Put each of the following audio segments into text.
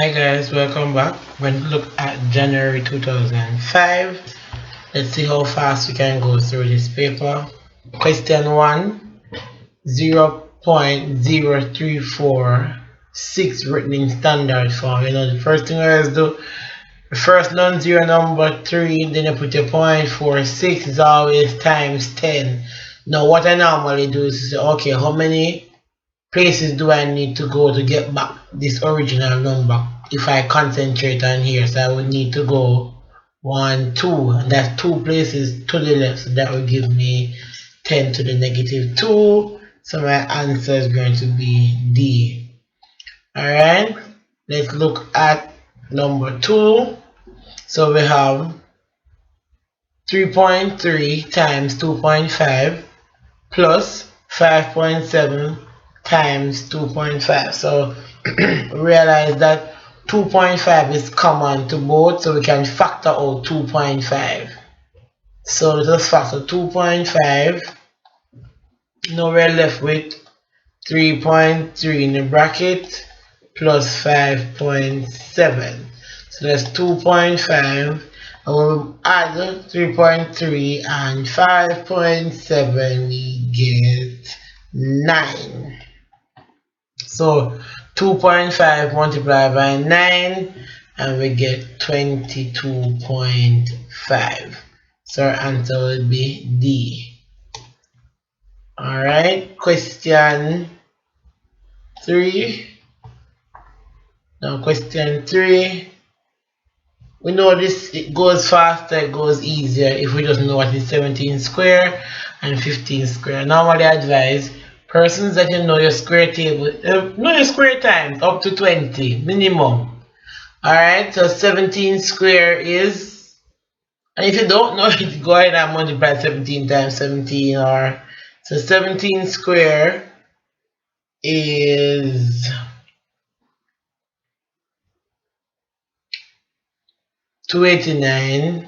Hi guys, welcome back. We're going to look at January 2005. Let's see how fast we can go through this paper. Question 1, 0.0346 written in standard form. You know, the first thing I always do, the first non-zero number 3, then you put your 0.46 is always times 10. Now what I normally do is say, okay, how many places do I need to go to get back this original number if I concentrate on here? So I would need to go 1, 2, and that's 2 places to the left, so that will give me 10 to the negative 2. So my answer is going to be D. Alright, let's look at number 2. So we have 3.3 times 2.5 plus 5.7 times 2.5. So realize that 2.5 is common to both, so we can factor out 2.5. So let us factor 2.5. Now we're left with 3.3 in the bracket plus 5.7. So that's 2.5. And we'll add 3.3 and 5.7, we get 9. So 2.5 multiplied by 9 and we get 22.5. So our answer will be D. Alright, question 3. Now question 3. We know this, it goes faster, it goes easier if we just know what is 17 square and 15 square. Normally I advise persons that you know your square table, know your square times up to 20 minimum. Alright, so 17 square is, and if you don't know it, go ahead and multiply 17 times 17, or so 17 square is 289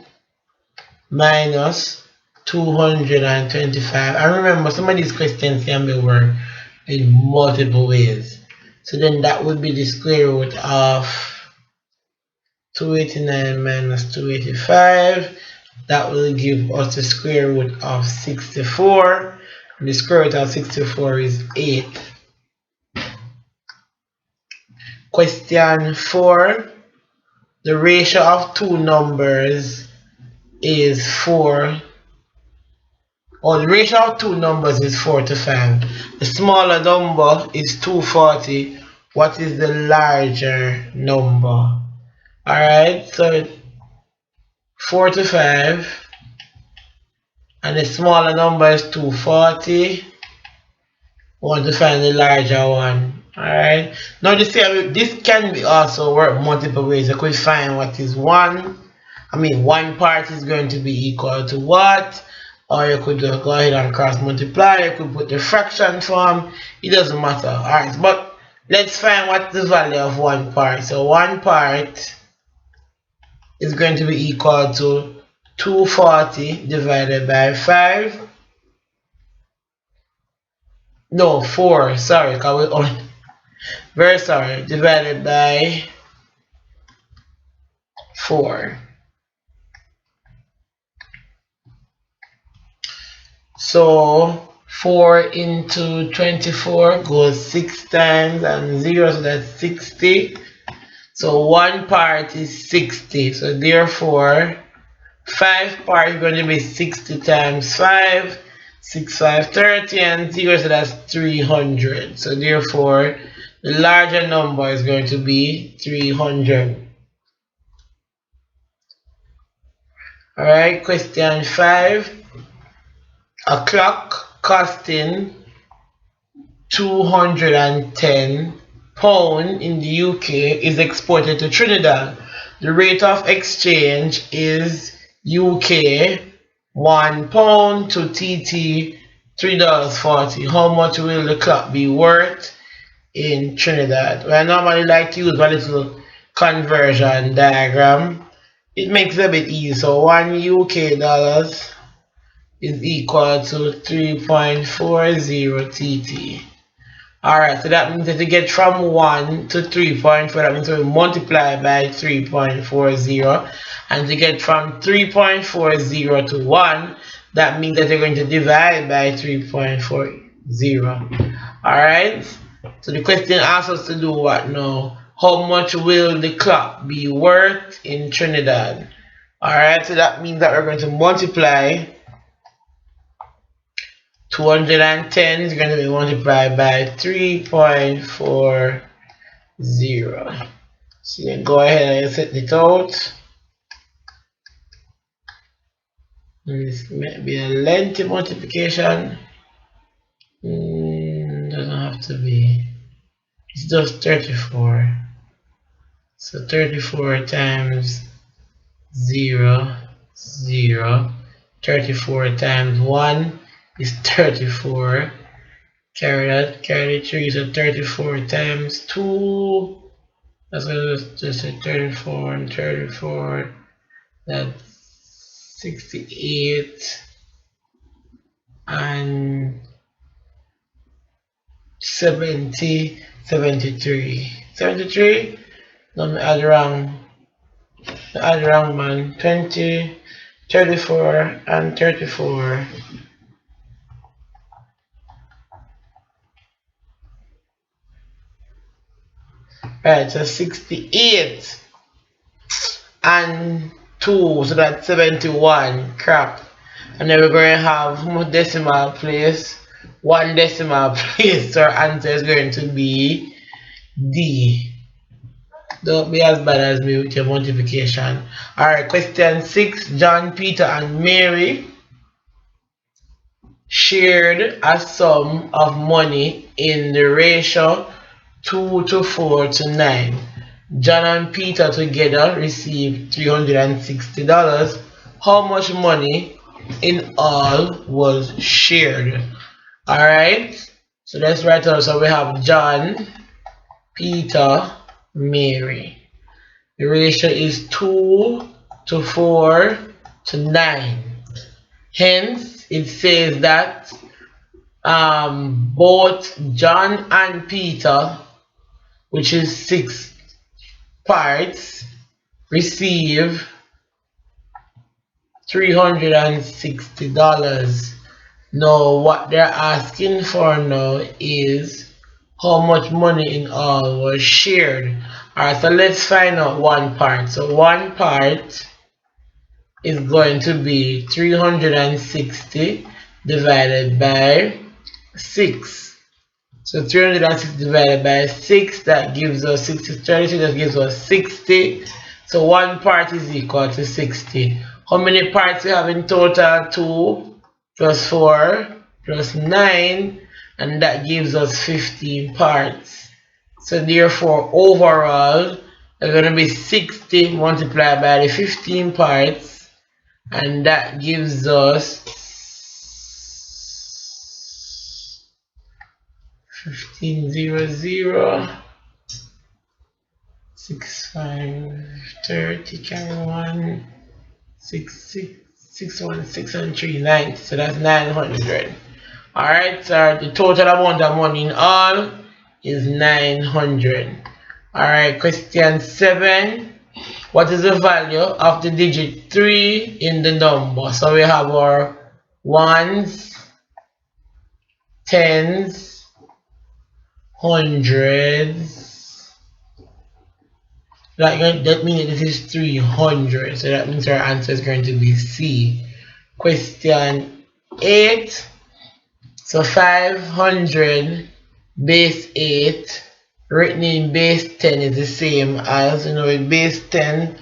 minus 225. And remember, some of these questions can be worked in multiple ways. So then that would be the square root of 289 minus 285. That will give us the square root of 64. And the square root of 64 is 8. Question 4. The ratio of two numbers is 4. Or the ratio of two numbers is 4 to 5. The smaller number is 240. What is the larger number? Alright, so 4 to 5. And the smaller number is 240. We want to find the larger one. Alright. Now this can be also work multiple ways. You could find what is one part is going to be equal to what, or you could just go ahead and cross multiply. You could put the fraction form. It doesn't matter. Alright, but let's find what the value of one part. So one part is going to be equal to 240 divided by 5. No, 4. Sorry, because we only very sorry, divided by 4. So 4 into 24 goes 6 times and 0, so that's 60. So one part is 60. So therefore 5 part is going to be 60 times 5. 6, 5, 30, and 0, so that's 300. So therefore the larger number is going to be 300. Alright, question 5. A clock costing £210 in the UK is exported to Trinidad. The rate of exchange is UK £1 to TT $3.40. How much will the clock be worth in Trinidad? Well, I normally like to use a little conversion diagram. It makes it a bit easy. So 1 UK dollars is equal to 3.40 TT. Alright, so that means that to get from 1 to 3.4, that means we multiply by 3.40. And to get from 3.40 to 1, that means that you're going to divide by 3.40. Alright, so the question asks us to do what now? How much will the clock be worth in Trinidad? Alright, so that means that we're going to multiply 210 is going to be multiplied by 3.40. So you go ahead and set it out. This may be a lengthy multiplication. Doesn't have to be. It's just 34. So 34 times 0, 0. 34 times 1 is 34. Carry that, carry 3, so 34 times 2. That's going to just say 34 and 34. That's 68 and 70, 73. 73? No, I add wrong, man. 20, 34 and 34. Right, so 68 and 2, so that's 71. Crap. And then we're going to have decimal place, 1 decimal place. So our answer is going to be D. Don't be as bad as me with your multiplication. Alright, question 6. John, Peter, and Mary shared a sum of money in the ratio 2 to 4 to 9. John and Peter together received $360. How much money in all was shared? Alright, so let's write out. So we have John, Peter, Mary. The ratio is 2 to 4 to 9. Hence, it says that both John and Peter, which is 6 parts, receive $360. Now, what they're asking for now is how much money in all was shared. Alright, so let's find out one part. So one part is going to be 360 divided by 6. So 360 divided by 6, that gives us 32, that gives us 60. So one part is equal to 60. How many parts we have in total? 2 plus 4 plus 9, and that gives us 15 parts. So therefore, overall, it's going to be 60 multiplied by the 15 parts, and that gives us 1500, 6530, carry 1, 616 and 390. So that's 900. Alright, so the total amount of money in all is 900. Alright, question 7. What is the value of the digit 3 in the number? So we have our ones, tens, hundreds. That means this is 300. So that means our answer is going to be C. Question 8. So 500 base 8 written in base 10 is the same as, with base 10.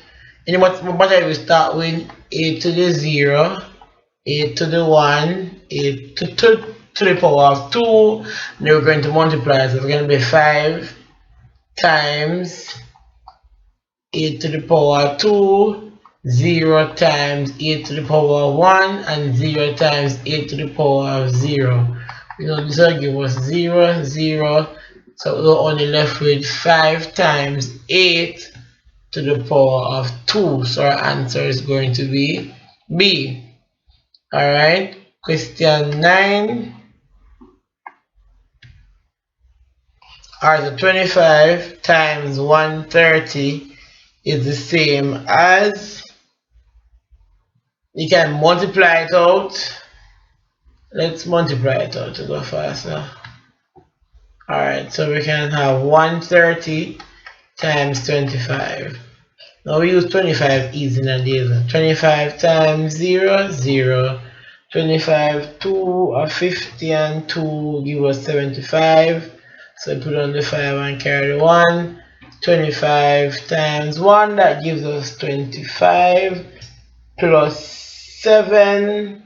In what we start with 8 to the 0, 8 to the 1, 8 to the power of 2. And then we're going to multiply. So it's going to be 5 times 8 to the power of 2, 0 times 8 to the power of 1, and 0 times 8 to the power of 0. This will give us 0, 0. So we're only left with 5 times 8 to the power of 2. So our answer is going to be B. Alright, question 9. Alright, so 25 times 130 is the same as, you can multiply it out. Let's multiply it out to go faster. Alright, so we can have 130 times 25. Now we use 25 easy nowadays. 25 times 0, 0. 25, 2, 50 and 2 give us 75. So put on the 5 and carry the 1. 25 times 1, that gives us 25 plus 7.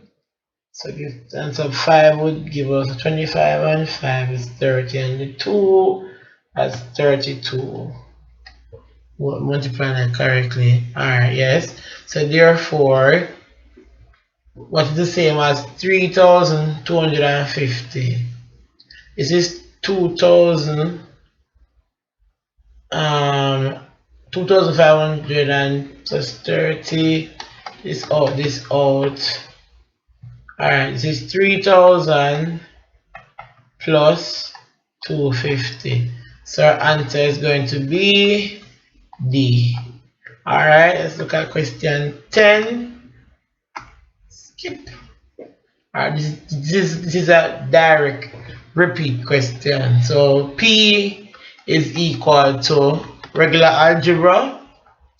So answer 5 would give us 25 and 5 is 30 and the 2 that's 32. We'll multiply that correctly. Alright, yes. So therefore, what is the same as 3,250? This is 2,500 and plus 30. This out, this out. Alright, this is 3,000 plus 250. So our answer is going to be D. Alright, let's look at question 10. Skip. Alright, this is a direct repeat question. So P is equal to regular algebra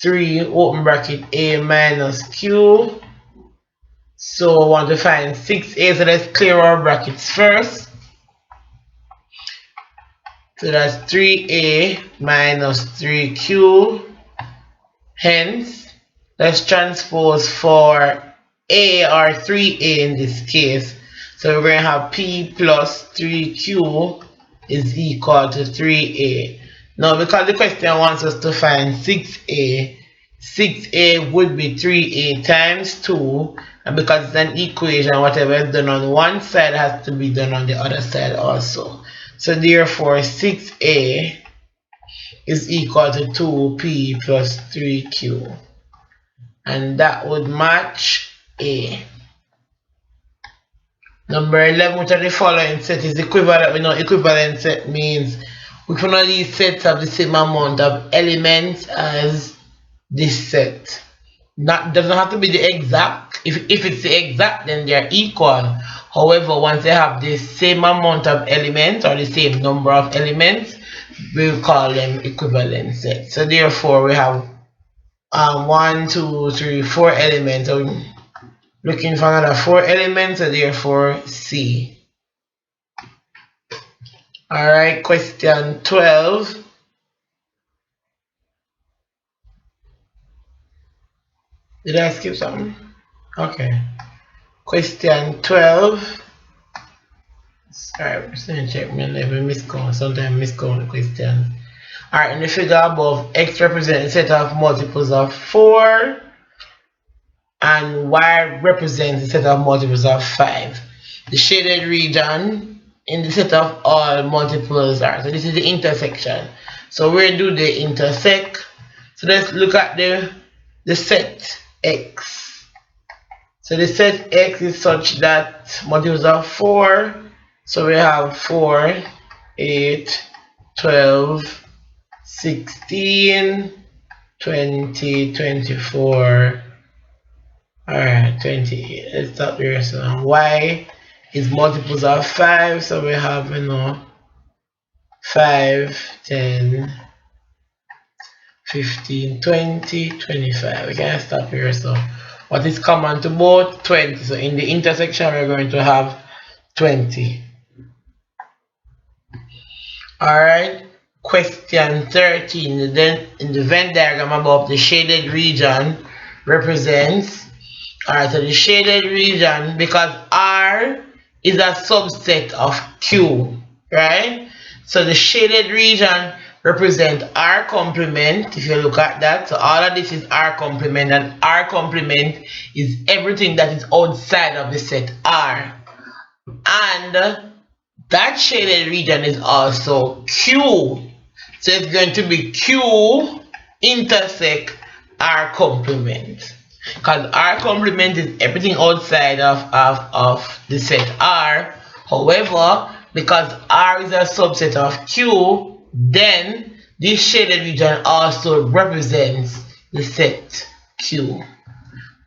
3 open bracket A minus Q. So I want to find 6A, so let's clear our brackets first. So that's 3A minus 3Q. Hence, let's transpose for A or 3A in this case. So we're going to have P plus 3Q is equal to 3A. Now, because the question wants us to find 6A, 6A would be 3A times 2. And because it's an equation, whatever is done on one side has to be done on the other side also. So therefore, 6A is equal to 2P plus 3Q. And that would match A. Number 11, which of the following set is equivalent? We know equivalent set means which one of these sets have the same amount of elements as this set. Doesn't have to be the exact. If it's the exact, then they are equal. However, once they have the same amount of elements or the same number of elements, we'll call them equivalent sets. So therefore, we have 1, 2, 3, 4 elements. So looking for another 4 elements, so therefore C. Alright, question 12. Did I skip something? Okay. Question 12. Sorry, I'm just going to check my level miscount. Sometimes miscount the questions. Alright, in the figure above, X represents a set of multiples of 4. And Y represents a set of multiples of 5. The shaded region in the set of all multiples are. So this is the intersection. So we'll do the intersect. So let's look at the set X. So the set X is such that multiples of 4. So we have 4, 8, 12, 16, 20, 24. Alright, 28. Let's stop here. So Y is multiples of 5. So we have, 5, 10, 15, 20, 25. We can stop here. So what is common to both? 20. So in the intersection, we're going to have 20. Alright, question 13. Then in the Venn diagram above, the shaded region represents. Alright, so the shaded region, because R is a subset of Q, right? So the shaded region represents R complement, if you look at that. So all of this is R complement, and R complement is everything that is outside of the set R. And that shaded region is also Q. So it's going to be Q intersect R complement. Because R complement is everything outside of the set R. However, because R is a subset of Q, Then this shaded region also represents the set Q.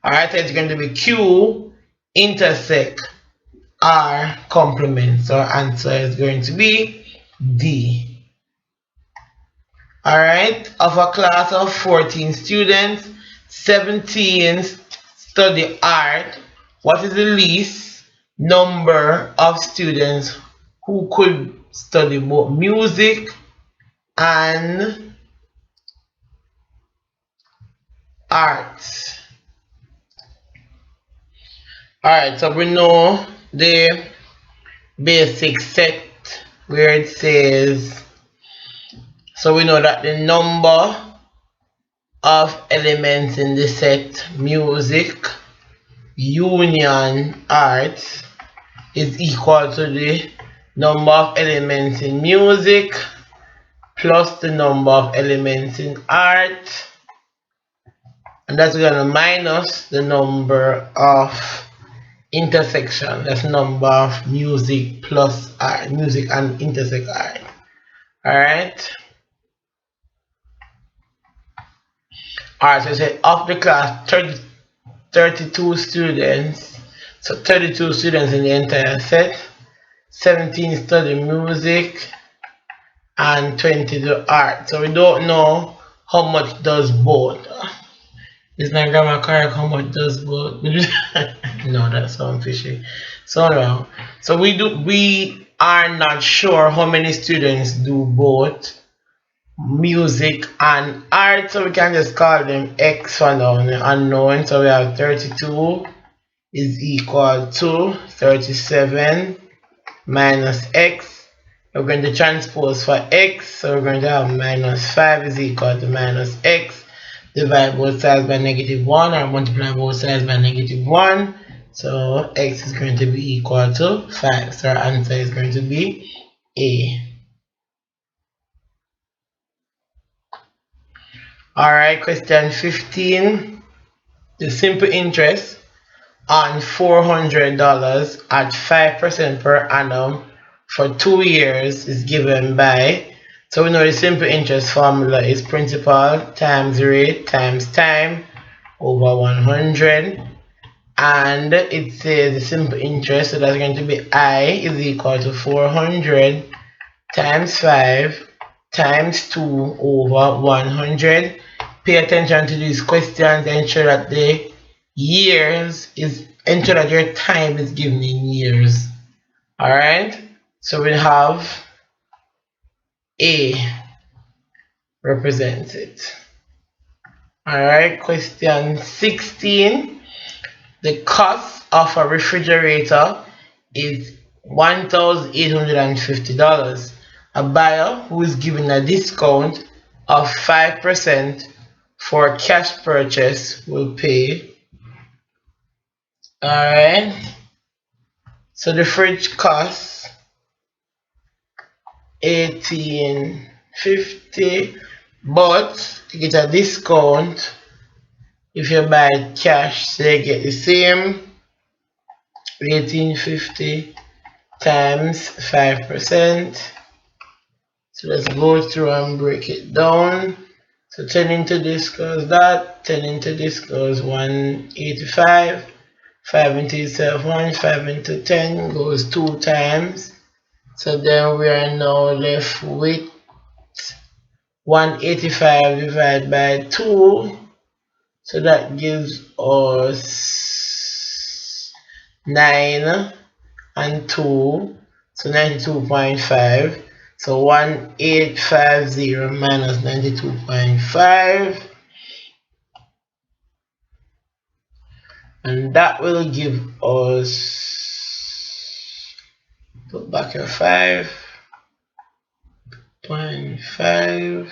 Alright, so it's going to be Q intersect R complement. So our answer is going to be D. Alright, of a class of 14 students, 17 study art. What is the least number of students who could study both music and art? Alright, so we know the basic set where it says, so we know that the number of elements in the set music union art is equal to the number of elements in music plus the number of elements in art, and that's going to minus the number of intersection. That's number of music plus art, music and intersect art. Alright. Alright, so I said of the class 32 students, so 32 students in the entire set, 17 study music and 20 do art. So we don't know how much does both. Is my grammar correct? How much does both? No, that sounds fishy. So no. So we are not sure how many students do both music and art, so we can just call them X for now, unknown. So we have 32 is equal to 37 minus X. We're going to transpose for X, so we're going to have minus 5 is equal to minus X. Divide both sides by -1 or multiply both sides by -1. So X is going to be equal to 5. So our answer is going to be A. Alright, question 15. The simple interest on $400 at 5% per annum for 2 years is given by, so we know the simple interest formula is principal times rate times time over 100, and it says the simple interest, so that's going to be I is equal to 400 times 5 times 2 over 100. Pay attention to these questions, ensure that the years is, ensure that your time is given in years. Alright, so we have A represents it. Alright, question 16. The cost of a refrigerator is $1,850. A buyer who is given a discount of 5% for cash purchase will pay. Alright, so the fridge costs $1,850, but to get a discount, if you buy cash, they get the same $1,850 times 5%. So let's go through and break it down. So 10 into this goes that, 10 into this goes 185, 5 into itself 1, 5 into 10 goes 2 times. So then we are now left with 185 divided by 2. So that gives us 9 and 2, so 92.5. So 1850 minus 92.5, and that will give us, put back your 5.5,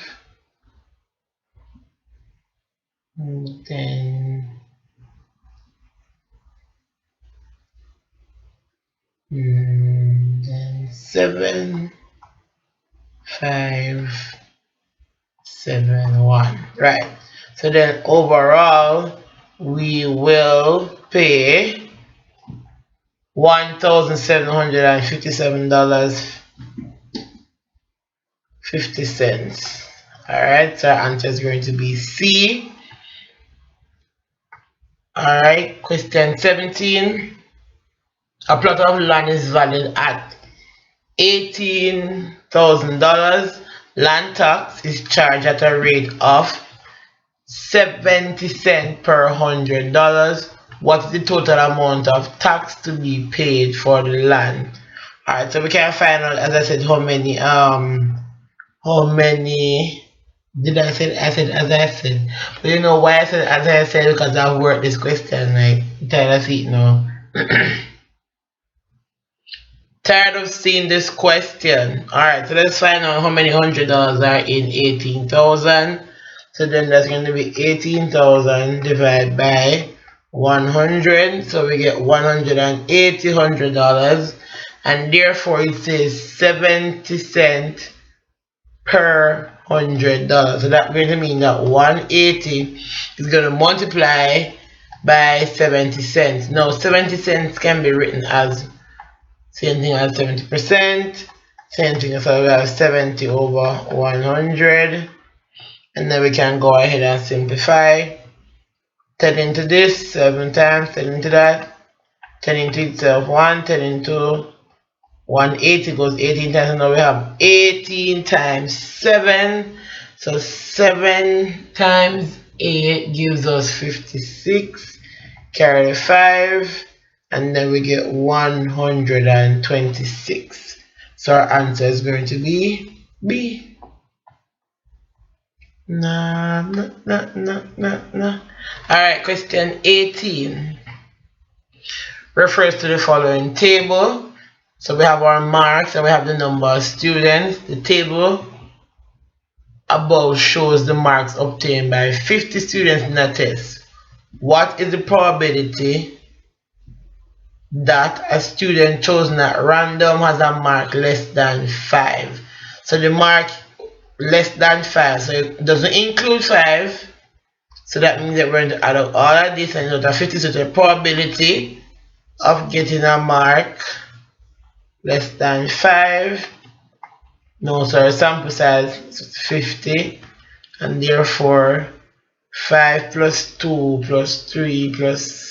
and then 7571. Right, so then overall we will pay $1,757.50 50 cents. Alright, so our answer is going to be C. Alright, question 17. A plot of land is valued at $18,000. Land tax is charged at a rate of 70 cents per $100. What is the total amount of tax to be paid for the land? Alright, so we can find out, as I said, how many did I say? I said as I said. But you know why I said as I said? Because I've worked this question, like, tired of it now. Tired of seeing this question. Alright, so let's find out how many $100 are in 18,000. So then that's going to be 18,000 divided by 100. So we get $180, and therefore it says 70 cents per $100. So that's going to mean that 180 is going to multiply by 70 cents. Now 70 cents can be written as same thing as 70%, same thing, so we have 70 over 100, and then we can go ahead and simplify. 10 into this 7 times, 10 into that, 10 into itself 1, 10 into 180 goes 18 times, and now we have 18 times 7, so 7 times 8 gives us 56, carry the 5, and then we get 126. So our answer is going to be B. No. Alright, question 18 refers to the following table. So we have our marks and we have the number of students. The table above shows the marks obtained by 50 students in a test. What is the probability that a student chosen at random has a mark less than 5? So the mark less than 5, so it doesn't include 5, so that means that we're going to add up all of this and get a 50. So the probability of getting a mark less than 5, no, sorry, sample size is 50, and therefore 5 plus 2 plus 3 plus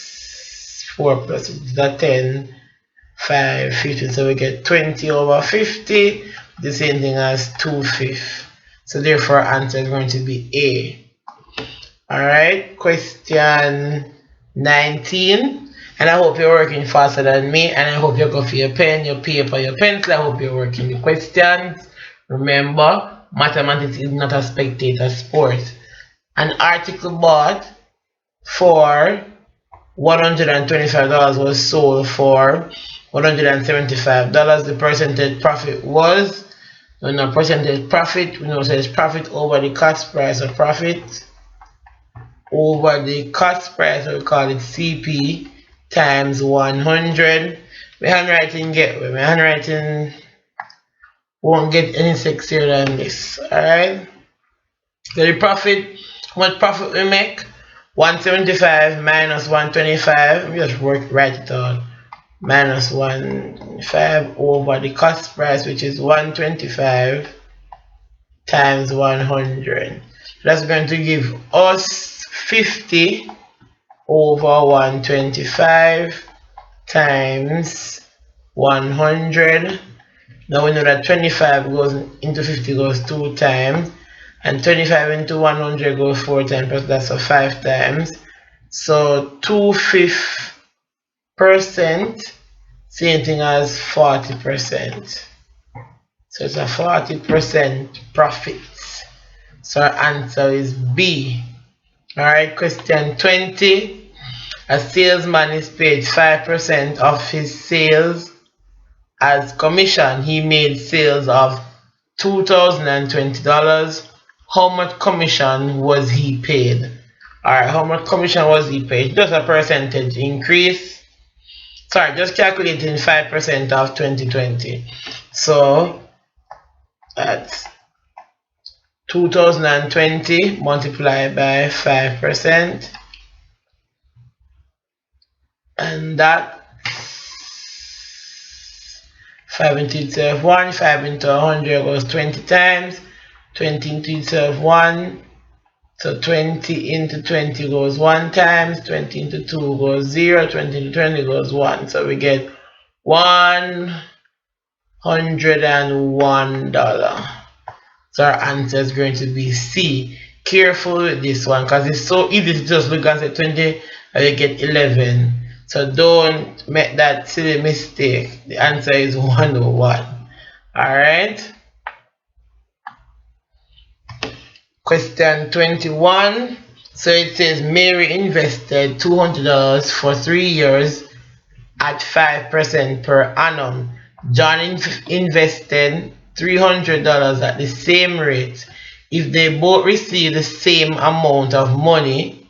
4 plus the 10, 5, 50, so we get 20 over 50, the same thing as 2/5. So therefore our answer is going to be A. Alright, question 19, and I hope you're working faster than me, and I hope you go for your pen, your paper, your pencil. I hope you're working the questions. Remember, mathematics is not a spectator sport. An article bought for $125 was sold for $175. The percentage profit was, when a percentage profit, we know it says profit over the cost price, or profit over the cost price, so we call it CP, times 100. My handwriting won't get any sexier than this. Alright, so the profit, what profit we make? 175 minus 125, we just write it out, minus 125 over the cost price, which is 125 times 100. That's going to give us 50 over 125 times 100. Now we know that 25 goes into 50 goes 2 times, and 25 into 100 goes 4 times, plus that's a 5 times. So 2/5%, same thing as 40%. So it's a 40% profit. So our answer is B. Alright, question 20. A salesman is paid 5% of his sales as commission. He made sales of $2,020. How much commission was he paid? Alright, how much commission was he paid? Just a percentage increase. Sorry, just calculating 5% of 2020. So that's 2020 multiplied by 5%, and that 5 into itself 1, 5 into 100 goes 20 times, 20 into itself 1. So 20 into 20 goes 1 times, 20 into 2 goes 0, 20 into 20 goes 1. So we get $101. So our answer is going to be C. Careful with this one because it's so easy to just look and say 20 and you get 11. So don't make that silly mistake. The answer is 101. Alright. Question 21. So it says Mary invested $200 for 3 years at 5% per annum. John invested $300 at the same rate. If they both receive the same amount of money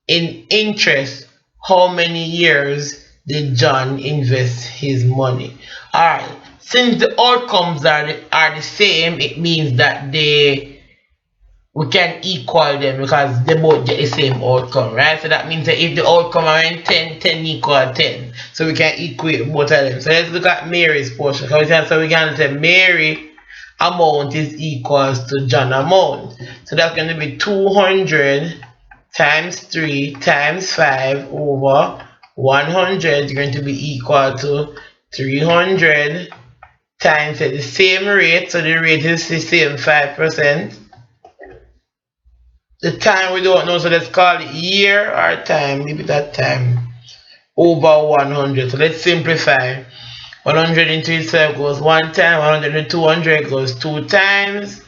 in interest, how many years did John invest his money? Alright, since the outcomes are the same, it means that we can equal them because they both get the same outcome, right? So that means that if the outcome are 10, 10 equal 10. So we can equate both of them. So let's look at Mary's portion. So we can say Mary amount is equals to John amount. So that's going to be 200 times 3 times 5 over 100 is going to be equal to 300 times at the same rate. So the rate is the same 5%. The time we don't know, so let's call it year or time, maybe that time, over 100. So let's simplify. 100 into itself goes 1 time, 100 into 200 goes 2 times.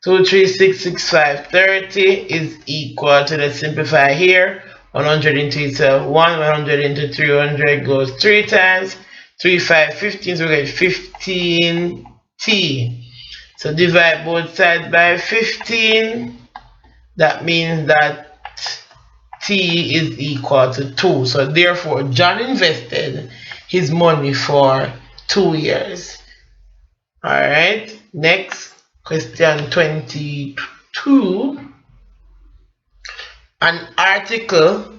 2, 3, 6, 6, 5, 30 is equal to, let's simplify here. 100 into itself 1, 100 into 300 goes 3 times. 3, 5, 15, so we get 15t. So divide both sides by 15. That means that t is equal to 2. So therefore, John invested his money for 2 years. Alright, next, question 22. An article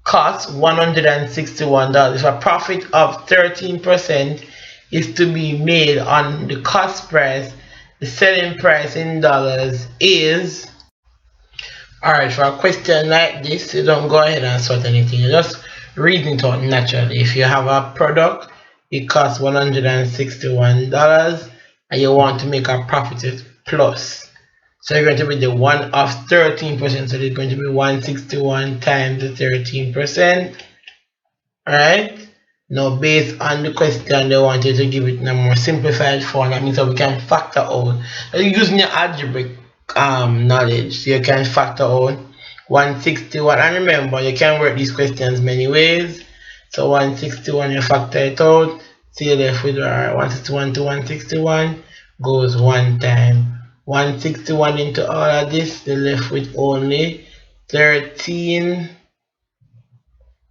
costs $161. If a profit of 13% is to be made on the cost price, the selling price in dollars is. Alright, for a question like this, you don't go ahead and sort anything, you just read it out naturally. If you have a product, it costs $161 and you want to make a profit plus. So you're going to be the 1 of 13%, so it's going to be 161 times the 13%. Alright. Now, based on the question, they wanted to give it in a more simplified form. That means that we can factor out. Using your algebraic knowledge, so you can factor out 161. And remember, you can work these questions many ways. So 161, you factor it out. So you're left with 161 to 161 goes 1 time. 161 into all of this, you're left with only 13.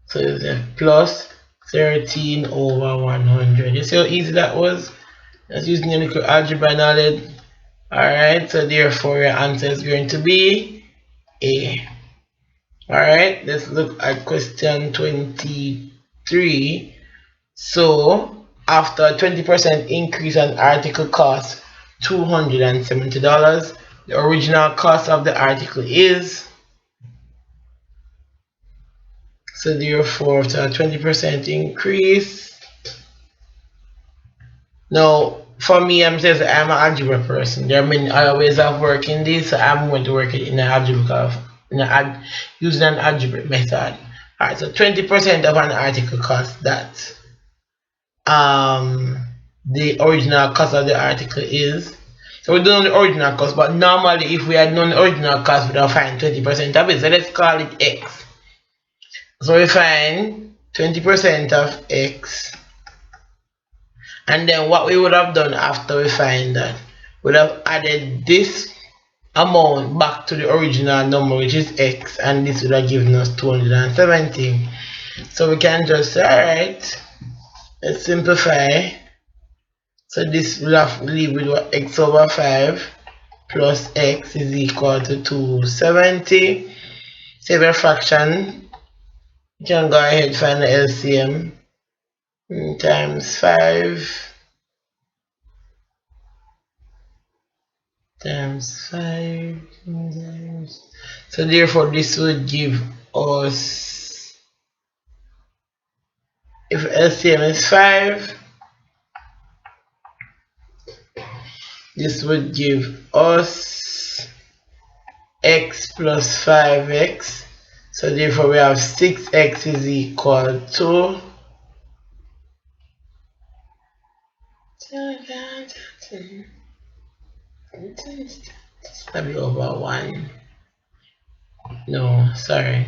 So it's plus 13 over 100. You see how easy that was? That's using your little algebra knowledge. Alright, so therefore your answer is going to be A. Alright, let's look at question 23. So, after a 20% increase on article cost $270, the original cost of the article is. So therefore, after a 20% increase. Now, for me, I'm an algebra person. There are many other ways of working this, so I'm going to work it in an using an algebraic method. Alright, so 20% of an article cost that the original cost of the article is. So we don't know the original cost, but normally if we had known the original cost, we would have find 20% of it. So let's call it X. So we find 20% of X. And then what we would have done after we find that, we would have added this amount back to the original number, which is X, and this would have given us 270. So we can just say, alright, let's simplify. So this will have to leave with what, X over 5 plus X is equal to 270. Save a fraction. You can go ahead and find the LCM. times 5 times 5 times. So therefore this would give us, if LCM is 5, this would give us x plus 5x. So therefore we have 6x is equal to maybe over 1. No, sorry.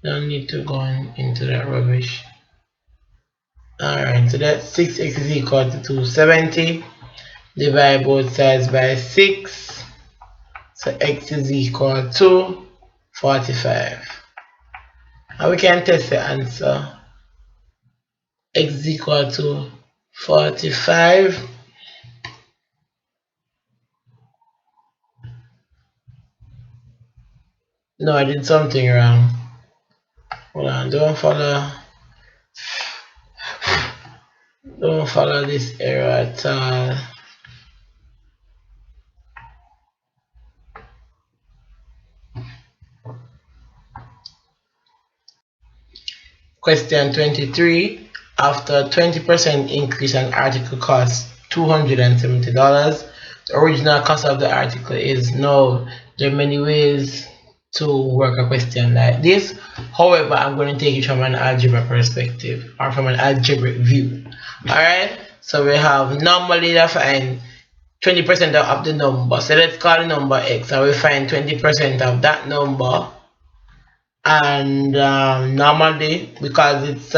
Don't need to go into that rubbish. Alright, so that 6x is equal to 270. Divide both sides by 6. So x is equal to 45. And we can test the answer. X is equal to 45. No, I did something wrong. Hold on, don't follow this error at all. Question 23. After 20% increase, an article costs $270. The original cost of the article is. No, there are many ways to work a question like this. However, I'm going to take it from an algebra perspective or from an algebraic view. Alright, so we have normally define 20% of the number. So let's call the number x, and we find 20% of that number. And normally, because it's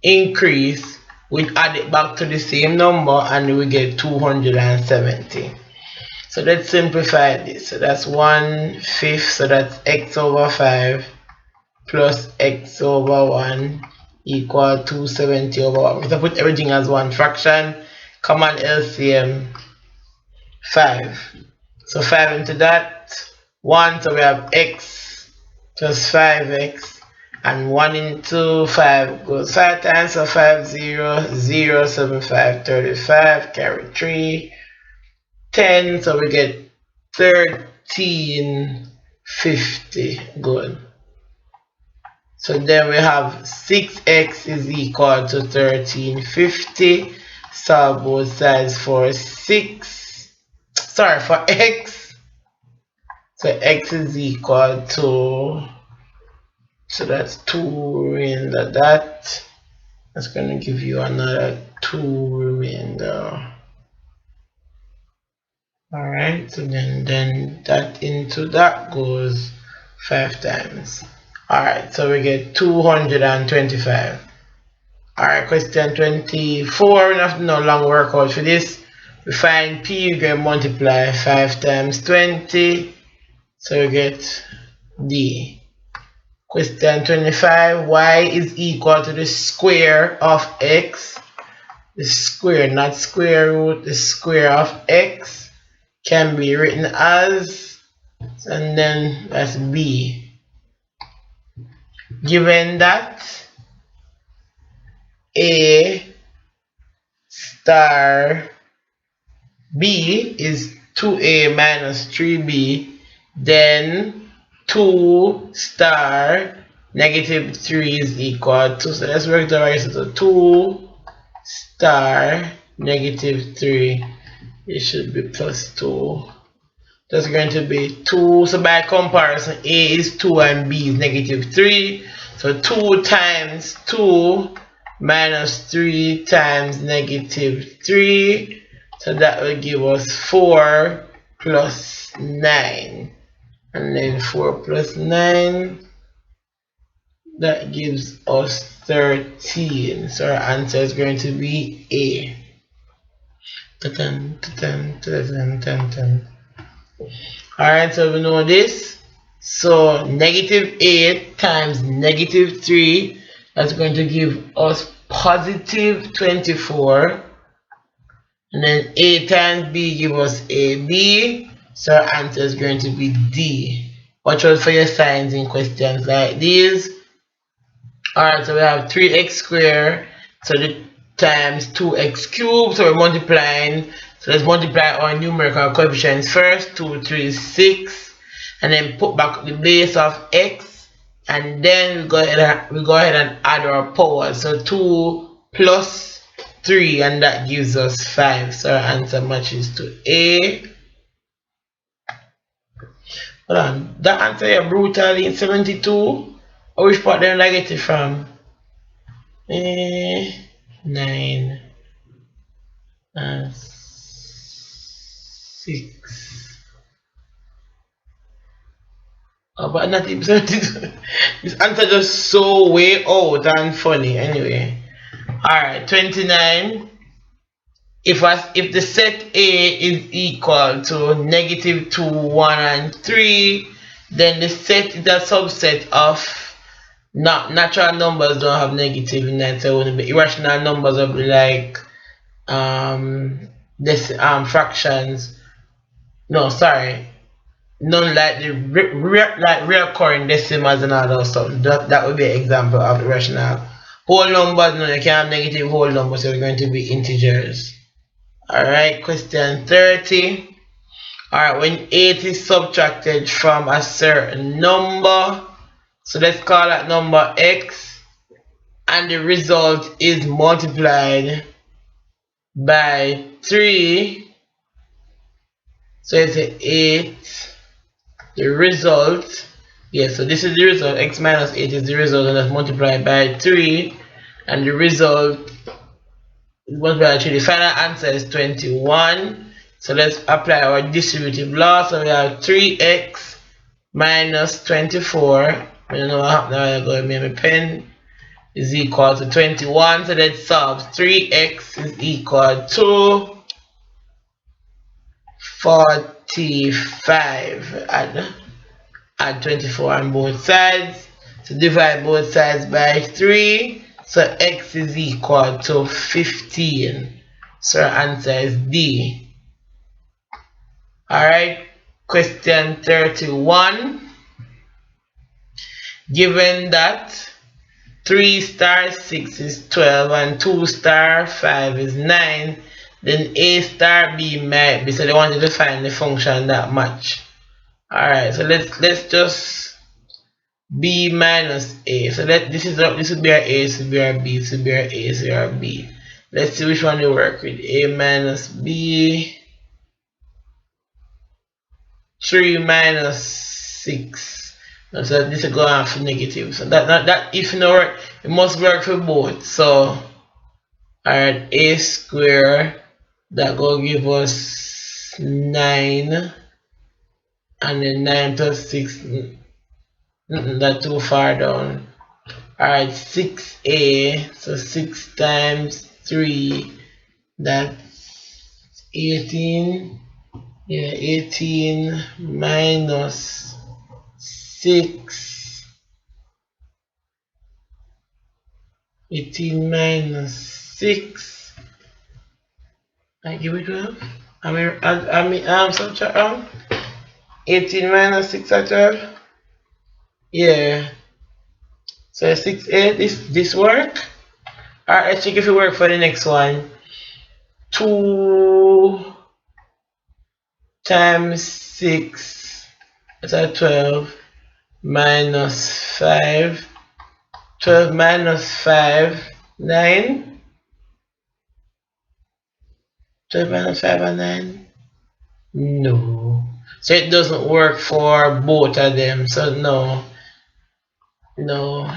increase, we add it back to the same number and we get 270. So let's simplify this. So that's 1/5, so that's x over 5 plus x over 1 equal 270 over 1. We have to put everything as one fraction. Common LCM 5. So 5 into that 1, so we have x plus 5x, and 1 into 5 goes 5 times, so 5 0 0 7 5 35, carry 3 10, so we get 1350. Good. So then we have 6x is equal to 1350. Solve both sides for for x. So x is equal to, so that's 2 remainder that. That's going to give you another 2 remainder. Alright, so then that into that goes 5 times. Alright, so we get 225. Alright, question 24. We don't have to no long workout for this. We find p, we're going to multiply 5 times 20. So we get d. Question 25. Y is equal to the square of x. The square, not square root, the square of x can be written as, and then that's b. Given that a star b is 2a minus 3b, then 2 star negative 3 is equal to, so let's work the right, so 2 star negative 3, it should be plus 2. That's going to be 2. So by comparison, a is 2 and b is negative 3. So 2 times 2 minus 3 times negative 3. So that will give us 4 plus 9. And then 4 plus 9, that gives us 13. So our answer is going to be A. Alright, so we know this. So negative 8 times negative 3, that's going to give us positive 24. And then a times b give us ab. So our answer is going to be D. Watch out for your signs in questions like these. Alright, so we have 3x squared, so the times 2x cubed, so we're multiplying. So let's multiply our numerical coefficients first. 2, 3, 6, and then put back the base of x, and then we go ahead and add our powers. So 2 plus 3, and that gives us 5. So our answer matches to A. Hold on, that answer here brutally in 72. Which part they're negative from? 9 and 6. Oh, but not even 72. This answer just so way out and funny. Anyway, alright, 29. If the set A is equal to -2, 1, and 3, then the set is a subset of natural numbers don't have negative in that, so it wouldn't be irrational numbers will be like fractions. No, sorry, none like the reoccurring decimals and all those stuff. That would be an example of irrational. Whole numbers, no, you can't have negative whole numbers, so they're going to be integers. Alright, question 30. Alright, when 8 is subtracted from a certain number, so let's call that number x, and the result is multiplied by 3. So it's 8. The result, yeah, so this is the result. X minus 8 is the result, and that's multiplied by 3. And the result is multiplied by 3. The final answer is 21. So let's apply our distributive law. So we have 3x minus 24. I don't know what happened. I'm going to make my pen. Is equal to 21. So let's solve. 3x is equal to 45. Add 24 on both sides. So divide both sides by 3. So x is equal to 15. So our answer is D. Alright, question 31. Given that 3 star 6 is 12 and 2 star 5 is 9, then A star B might be. So they wanted to find the function that match. Alright, so let's just B minus A. So this would be our A, this would be our B, this would be our A, this would be our B. Let's see which one they work with. A minus B. 3 minus 6. So this is going off for negative. So that if it work, it must work for both. So alright, A square, that go give us 9, and then 9 plus 6, that's too far down. Alright, 6A, so 6 times 3, that's 18. Yeah, 18 minus 6. 18 minus 6. I give it 12. I'm subtract 18 minus 6 at 12. Yeah. So 6A, this work. Alright, let's check if it work for the next one. 2 times 6, that's at 12, minus 5. 12 minus 5, 9. 12 minus 5 and 9. No. So it doesn't work for both of them. So no. No.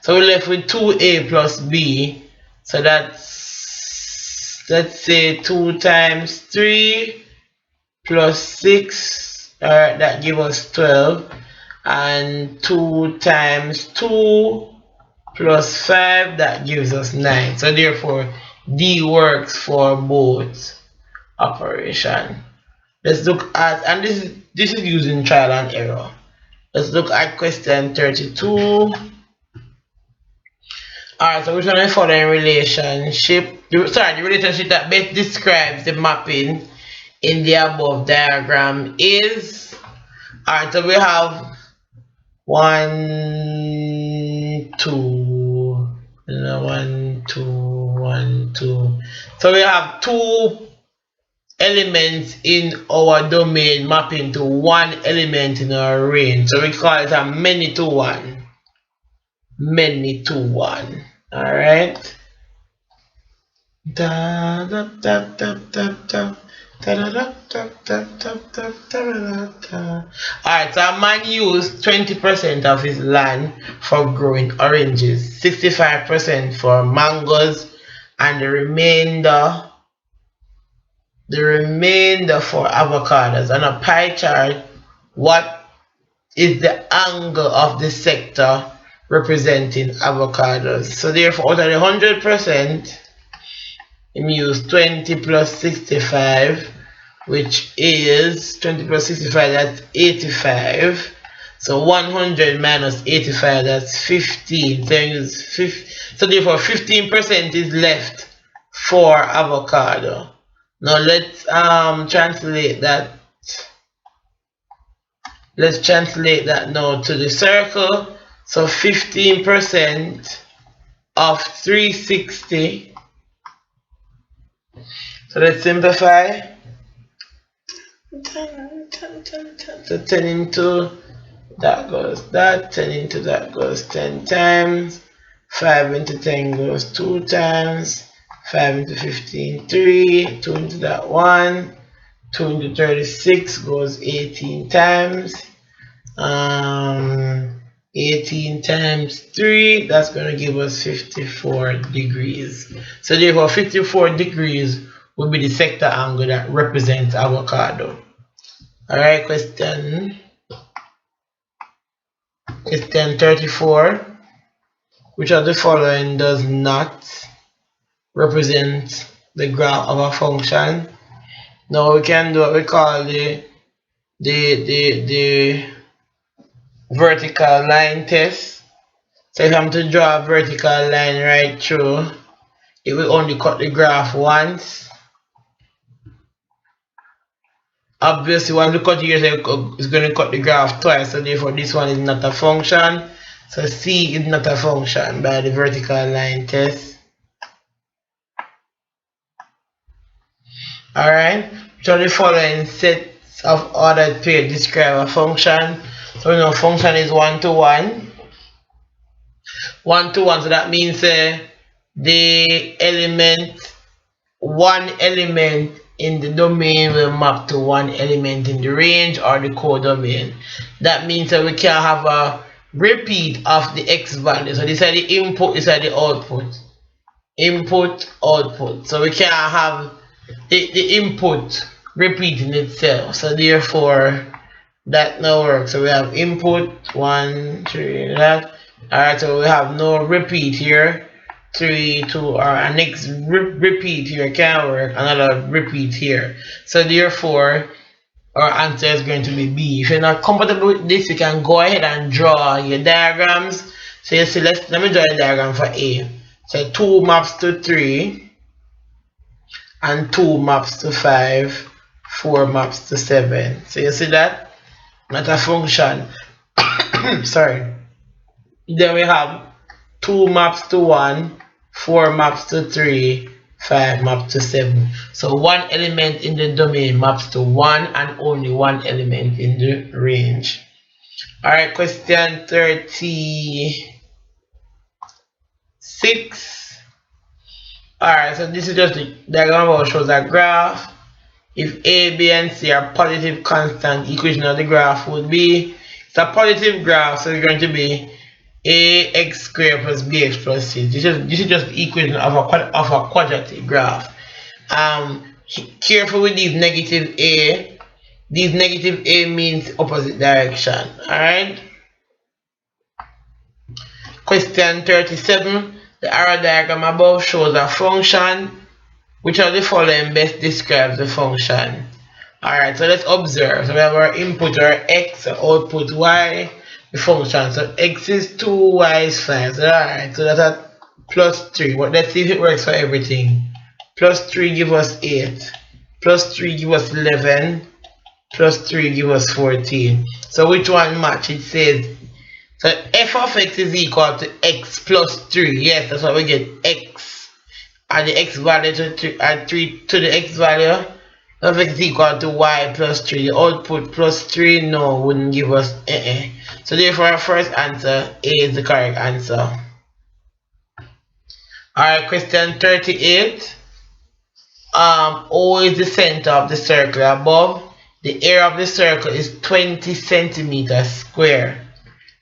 So we're left with 2A plus B. So that's, let's say 2 times 3 plus 6. Alright, that gives us 12. And 2 times 2 plus 5, that gives us 9. So therefore D works for both operation. Let's look at, and this is using trial and error. Let's look at question 32. Alright, so which one of the following relationship, the relationship that best describes the mapping in the above diagram is, alright, so we have 1, 1, 2, 1, 2, 1, 2. So we have 2 elements in our domain mapping to 1 element in our range. So we call it a many to 1. Many to 1. Alright. Alright, so a man used 20% of his land for growing oranges, 65% for mangoes, and the remainder for avocados. On a pie chart, what is the angle of the sector representing avocados? So therefore, out of the 100%, we use 20 plus 65, which is 20 plus 65, that's 85. So 100 minus 85, that's 15. So therefore 15% is left for avocado. Now let's translate that. Let's translate that now to the circle. So 15% of 360. So let's simplify. So 10 into that goes that, 10 into that goes 10 times, 5 into 10 goes 2 times, 5 into 15, 3, 2 into that 1, 2 into 36 goes 18 times, 18 times 3, that's going to give us 54 degrees. So therefore 54 degrees will be the sector angle that represents avocado. Alright, question 34. Which of the following does not represent the graph of a function? Now we can do what we call the vertical line test. So if I'm to draw a vertical line right through, it will only cut the graph once. Obviously, once you cut here, it's going to cut the graph twice. So therefore, this one is not a function. So C is not a function by the vertical line test. Alright, so the following sets of ordered pairs describe a function. So we know function is 1 to 1. 1 to 1, so that means the element, one element in the domain will map to one element in the range or the codomain. That means that we can have a repeat of the x value. So this is the input, this is the output. Input, output. So we can have the input repeating itself. So therefore that now works. So we have input 1, 3, that. Alright, so we have no repeat here. 3, 2, or a next repeat here can work, another repeat here. So therefore our answer is going to be B. If you're not comfortable with this, you can go ahead and draw your diagrams. So you see, let me draw a diagram for A. So 2 maps to 3, and 2 maps to 5, 4 maps to 7. So you see that? Not a function. Sorry. Then we have 2 maps to 1, 4 maps to 3, 5 maps to 7. So one element in the domain maps to one and only one element in the range. Alright, question 36. Alright, so this is just the diagram that shows a graph. If A, B, and C are positive constant, equation of the graph would be, it's a positive graph, so it's going to be ax squared plus bx plus c. This is just the equation of a quadratic graph. Careful with these negative a. These negative a means opposite direction. Alright. Question 37. The arrow diagram above shows a function. Which of the following best describes the function? Alright, so let's observe. So we have our input, our x, our output y. The function, so x is 2, y is 5. So alright, so that's at plus 3. But let's see if it works for everything. Plus 3 give us 8, plus 3 give us 11, plus 3 give us 14. So which one match? It says So f of x is equal to x plus 3. Yes, that's why we get x. And the x value to add 3 to the x value of x is equal to y plus 3. The output plus 3 no wouldn't give us So therefore our first answer is the correct answer. Alright, question 38. O is the center of the circle above. The area of the circle is 20 centimeters square.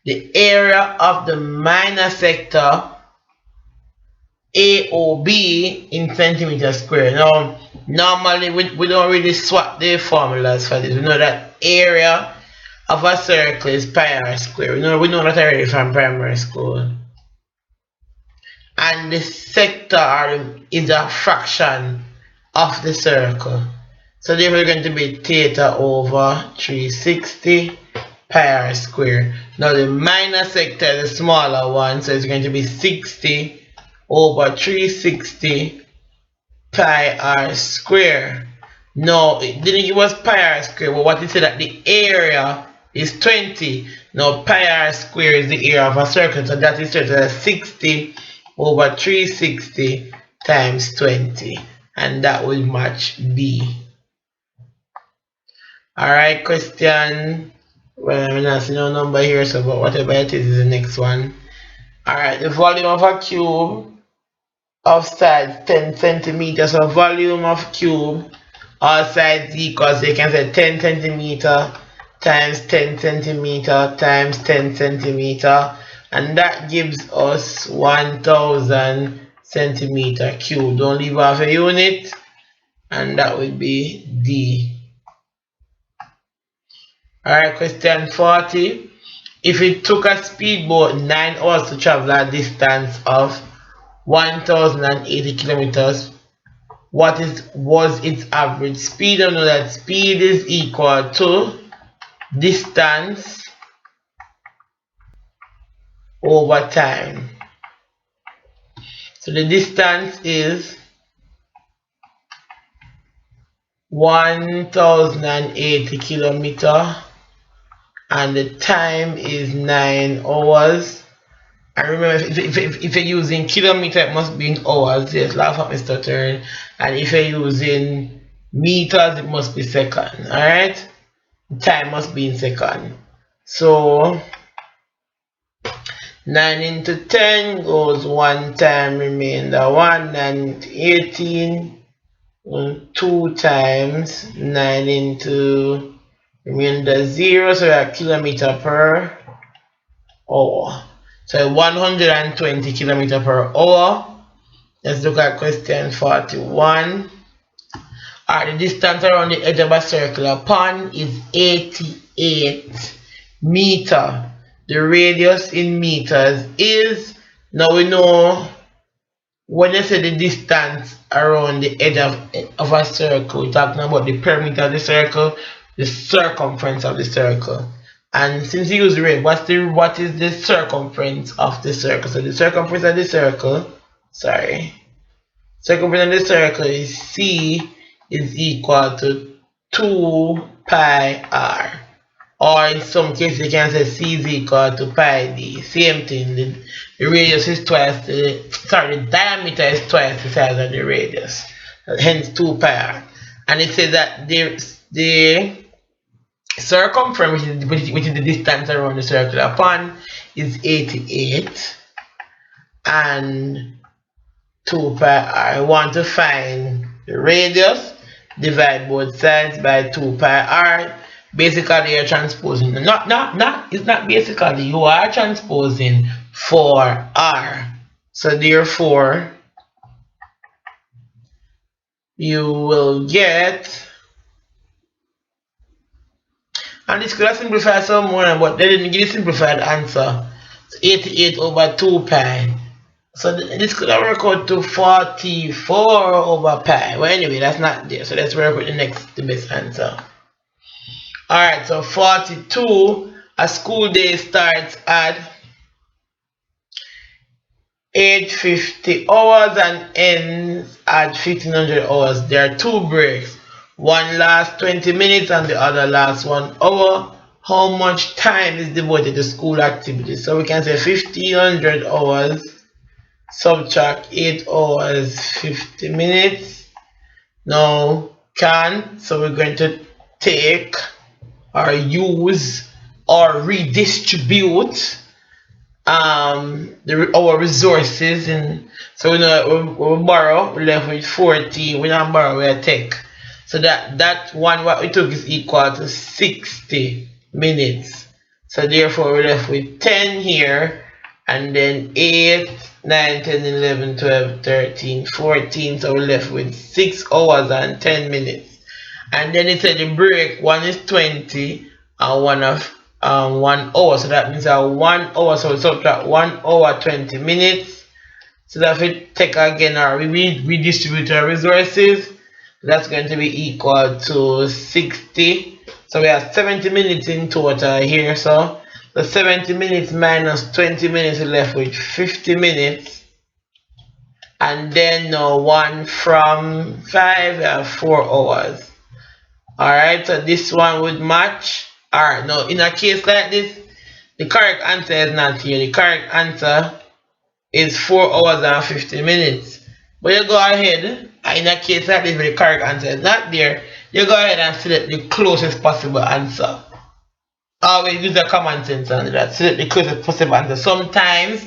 The area of the minor sector AOB in centimeters square. Now, normally we don't really swap the formulas for this. We know that area of a circle is pi r square. We know that already from primary school. And the sector is a fraction of the circle. So therefore we're going to be theta over 360 pi r square. Now the minor sector is the smaller one, so it's going to be 60 over 360 pi r square. No, it didn't give us pi r square, but what it said that the area is 20. Now pi r square is the area of a circle, so that is 60 over 360 times 20, and that will match B. Alright, question, well, I'm not seeing no number here, so but whatever it is the next one. Alright, the volume of a cube of size 10 centimeters. So volume of cube, all sides equals, so you can say 10 centimeter times 10 centimeter times 10 centimeter, and that gives us 1000 centimeter cube. Don't leave off a unit, and that would be D. Alright, question 40. If it took a speedboat 9 hours to travel a distance of 1080 kilometers, what was its average speed? I know that speed is equal to distance over time. So the distance is 1080 kilometers and the time is 9 hours. And remember, if you're using kilometer, it must be in hours. Yes, laugh at Mr. Turn. And if you're using meters, it must be second. Alright? Time must be in second. So 9 into 10 goes 1 time, remainder 1. 9 into 18, 2 times. 9 into remainder 0. So we have kilometer per hour. So 120 kilometers per hour. Let's look at question 41. Alright, the distance around the edge of a circular pond is 88 meters. The radius in meters is, now we know when you say the distance around the edge of a circle, we're talking about the perimeter of the circle, the circumference of the circle. And since you use radius, what is the circumference of the circle? So the circumference of the circle, circumference of the circle is C is equal to 2 pi r. Or in some cases you can say C is equal to pi d. Same thing. The radius is twice the diameter is twice the size of the radius. Hence 2 pi r. And it says that the circumference, which is the distance around the circular pond, is 88 and 2 pi r. I want to find the radius, divide both sides by 2 pi r. Basically you're transposing, it's not basically, you are transposing for r. So therefore you will get, and this could have simplified some more, but they didn't give a simplified answer. So 88 over 2 pi. So this could have worked out to 44 over pi. Well, anyway, that's not there. So let's work with the best answer. Alright, so 42. A school day starts at 8:50 hours and ends at 1500 hours. There are 2 breaks. One lasts 20 minutes and the other lasts 1 hour. how much time is devoted to school activities. So we can say 1500 hours subtract 8 hours 50 minutes. Now can, so we're going to take or use or redistribute our resources, and so we know we borrow, we left with 14, we don't borrow, we take. So that one what we took is equal to 60 minutes. So therefore we left with 10 here, and then 8, 9, 10, 11, 12, 13, 14. So we left with 6 hours and 10 minutes. And then it said the break, one is 20 and one of 1 hour. So that means 1 hour. So we subtract 1 hour 20 minutes. So that if we take again our redistribute our resources, that's going to be equal to 60. So we have 70 minutes in total here. So the 70 minutes minus 20 minutes, we left with 50 minutes. And then 1 from 5, we have 4 hours. Alright, so this one would match. Alright, now in a case like this, the correct answer is not here. The correct answer is 4 hours and 50 minutes. But you go ahead, and in a case like this where the correct answer is not there, you go ahead and select the closest possible answer. Always use a common sense on that. Select the closest possible answer. Sometimes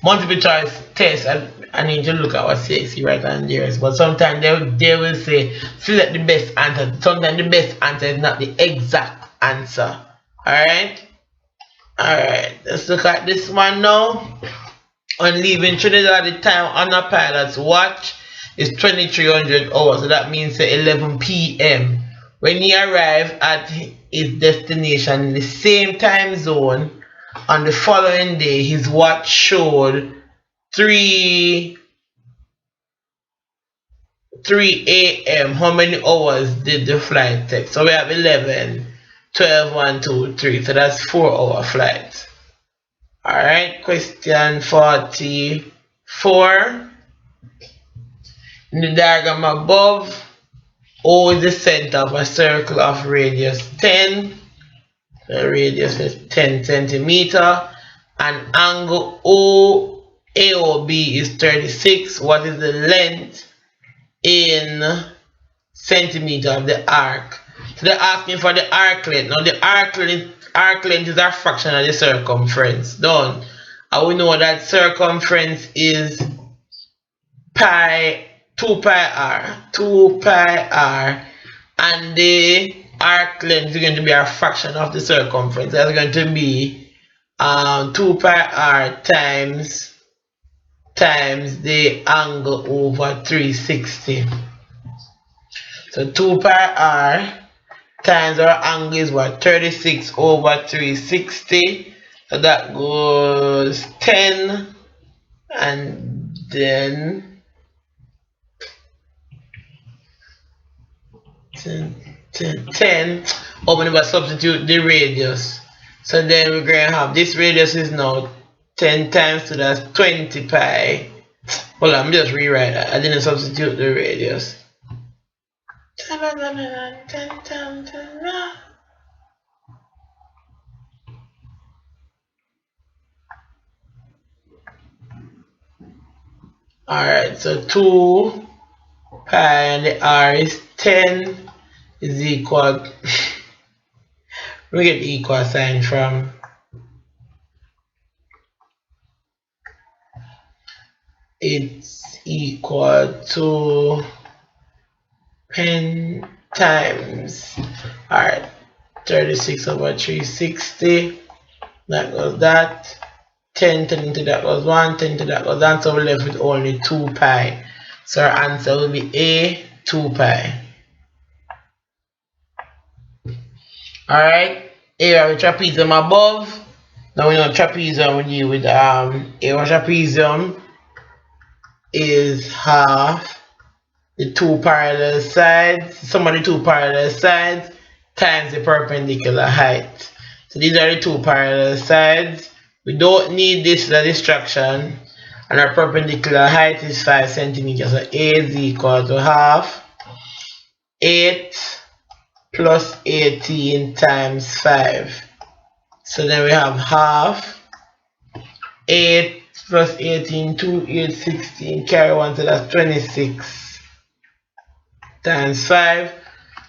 multiple choice test, I need to look at what C.X.C right on there is, but sometimes they will say select the best answer. Sometimes the best answer is not the exact answer. Alright, let's look at this one now. On leaving Trinidad, the time on a pilot's watch is 2300 hours, so that means 11 p.m. When he arrived at his destination in the same time zone on the following day, his watch showed 3 a.m. How many hours did the flight take? So we have 11, 12, 1, 2, 3. So that's 4-hour flight. Alright, question 44. In the diagram above, O is the center of a circle of radius 10. The radius is 10 centimeter. And angle AOB is 36. What is the length in centimeter of the arc? So they're asking for the arc length. Now the arc length is a fraction of the circumference. Done. And we know that circumference is 2 pi r, and the arc length is going to be a fraction of the circumference. That's going to be 2 pi r times the angle over 360. So 2 pi r times our angle is what? 36 over 360. So that goes 10, and then 10. Open it, substitute the radius. So then we're going to have this radius is now 10 times, so that's 20 pi. Hold on, I'm just rewrite that. I didn't substitute the radius. Alright, so 2 pi and the r is 10 is equal. We get the equal sign from. It's equal to 10 times. Alright, 36 over 360. That goes that. 10 into that goes 1, 10 into that goes 1. So we're left with only 2 pi. So our answer will be A, 2 pi. Alright, area of trapezium above. Now we know trapezium, we deal with area of trapezium is half the 2 parallel sides, sum of the 2 parallel sides times the perpendicular height. So these are the 2 parallel sides. We don't need this as a distraction, and our perpendicular height is 5 centimeters. So A is equal to half 8 plus 18 times 5. So then we have half. 8 plus 18, 2, 8, 16. Carry 1, so that's 26 times 5.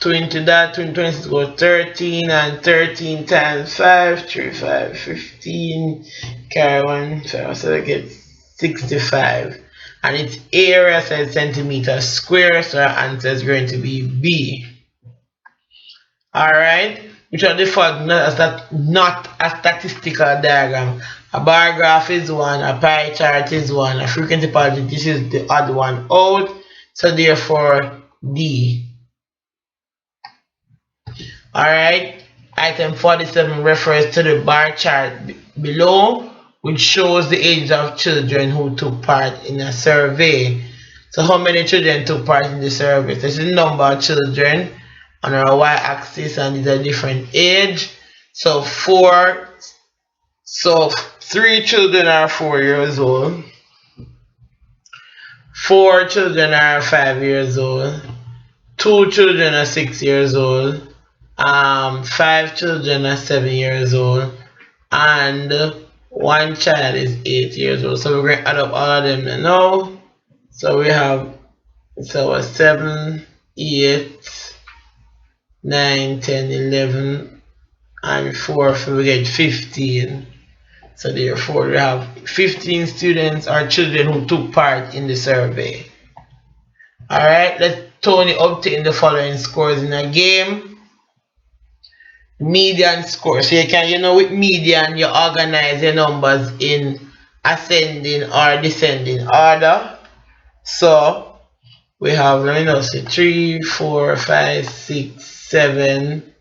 2 into that, 2 into 26 goes 13, and 13 times 5, 3, 5, 15. Carry 1, so we get 65. And its area says centimeters square, so our answer is going to be B. Alright, which are the fact not a statistical diagram. A bar graph is one, a pie chart is one, a frequency policy, this is the odd one out, so therefore D. Alright, item 47 refers to the bar chart below, which shows the age of children who took part in a survey. So how many children took part in the survey? This is the number of children on our y-axis, and these are different age. So 3 children are 4 years old. 4 children are 5 years old. 2 children are 6 years old. 5 children are 7 years old, and 1 child is 8 years old. So we're going to add up all of them now. So we have 7, 8, 9, 10, 11, and 4, so we get 15. So therefore we have 15 students or children who took part in the survey. Alright, let's Tony obtain the following scores in a game. Median score. So with median, you organize your numbers in ascending or descending order. So we have, let me know, say 3, 4, 5, 6, 7.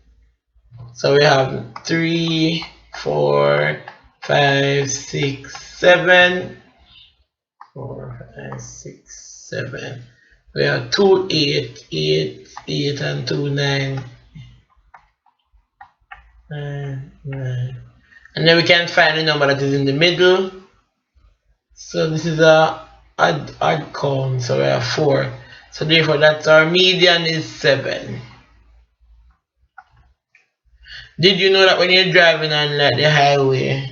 So we have 3, 4, 5, 6, 7. 4, 5, 6, 7. We have 2, 8, 8, 8, and 2, 9. 9, 9. And then we can find the number that is in the middle. So this is a odd count, so we have 4. So therefore that's our median is 7. Did you know that when you're driving on like the highway,